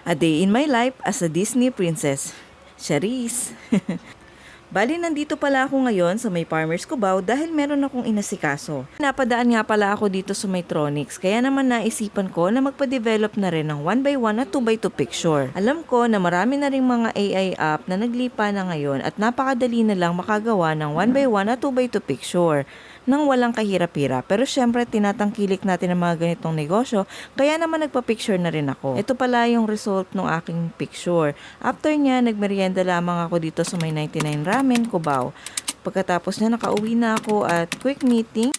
A Day in My Life as a Disney Princess. Charis! Bali, nandito pala ako ngayon sa may Farmers Cubao dahil meron akong inasikaso. Napadaan nga pala ako dito sa Maytronics, kaya naman naisipan ko na magpa-develop na rin ng 1x1 at 2x2 picture. Alam ko na marami na ring mga AI app na naglipa na ngayon at napakadali na lang makagawa ng 1x1 at 2x2 picture nang walang kahirap-hirap. Pero syempre, tinatangkilik natin ang mga ganitong negosyo, kaya naman nagpa-picture na rin ako. Ito pala yung result ng aking picture. After niya, nagmerienda lamang ako dito sa may 99 Ramen, Cubao. Pagkatapos niya, nakauwi na ako at quick meeting.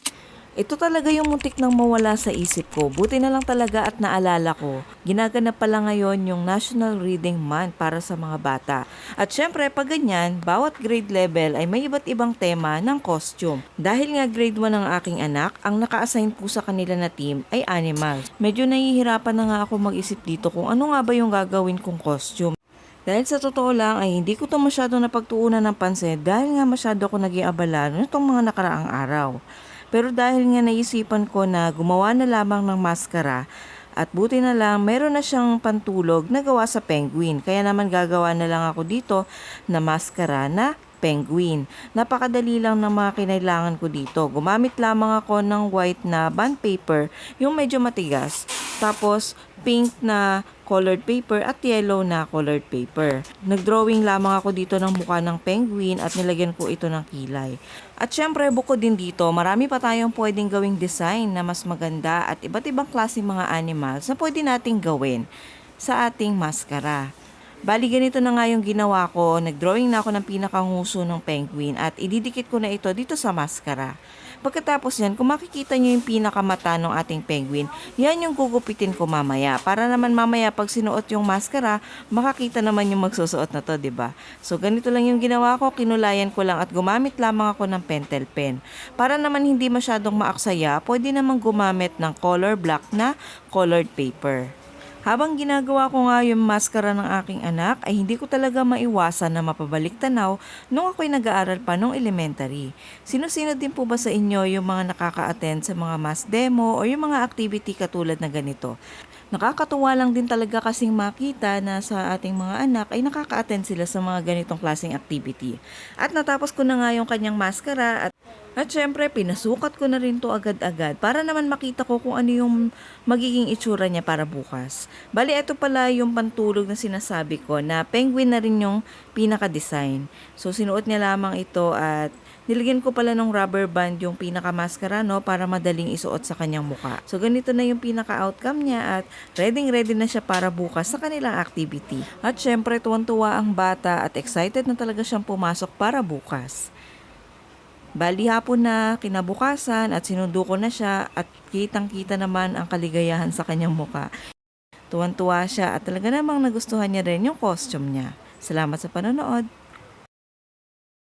Ito talaga yung muntik nang mawala sa isip ko. Buti na lang talaga at naalala ko. Ginaganap pala ngayon yung National Reading Month para sa mga bata. At syempre, pag ganyan, bawat grade level ay may iba't ibang tema ng costume. Dahil nga grade 1 ang aking anak, ang naka-assign po sa kanila na team ay animals. Medyo nahihirapan na nga ako mag-isip dito kung ano nga ba yung gagawin kong costume. Dahil sa totoo lang ay hindi ko to masyado napagtuunan ng pansin dahil nga masyado ako nag-iabala nitong mga nakaraang araw. Pero dahil nga naisipan ko na gumawa na lamang ng maskara at buti na lang meron na siyang pantulog na gawa sa penguin. Kaya naman gagawa na lang ako dito na maskara na penguin. Napakadali lang ng mga kinailangan ko dito. Gumamit lamang ako ng white na bond paper, yung medyo matigas. Tapos pink na colored paper at yellow na colored paper. Nagdrawing lamang ako dito ng mukha ng penguin at nilagyan ko ito ng kilay. At syempre, bukod din dito, marami pa tayong pwedeng gawing design na mas maganda at iba't ibang klaseng mga animals na pwede nating gawin sa ating maskara. Bali, ganito na nga yung ginawa ko. Nagdrawing na ako ng pinakanguso ng penguin at ididikit ko na ito dito sa maskara. Pagkatapos yan, kung makikita nyo yung pinakamata ng ating penguin, yan yung gugupitin ko mamaya. Para naman mamaya pag sinuot yung maskara, makakita naman yung magsusuot na to, 'di ba? So ganito lang yung ginawa ko, kinulayan ko lang at gumamit lamang ako ng pentel pen. Para naman hindi masyadong maaksaya, pwede namang gumamit ng color black na colored paper. Habang ginagawa ko nga yung maskara ng aking anak, ay hindi ko talaga maiwasan na mapabalik tanaw nung ako'y nag-aaral pa nung elementary. Sino-sino din po ba sa inyo yung mga nakaka-attend sa mga mass demo o yung mga activity katulad na ganito? Nakakatuwa lang din talaga kasing makita na sa ating mga anak ay nakaka-attend sila sa mga ganitong klaseng activity. At natapos ko na nga yung kanyang maskara at syempre, pinasukat ko na rin to agad-agad para naman makita ko kung ano yung magiging itsura niya para bukas. Bali, ito pala yung pantulog na sinasabi ko na penguin na rin yung pinaka-design. So, sinuot niya lamang ito at nilagyan ko pala ng rubber band yung pinaka-maskara, no, para madaling isuot sa kanyang muka. So, ganito na yung pinaka-outcome niya at ready na siya para bukas sa kanilang activity. At syempre, tuwan-tuwa ang bata at excited na talaga siyang pumasok para bukas. Bali hapon na, kinabukasan at sinundo ko na siya at kitang-kita naman ang kaligayahan sa kanyang muka. Tuwan-tuwa siya at talaga namang nagustuhan niya rin yung costume niya. Salamat sa panonood!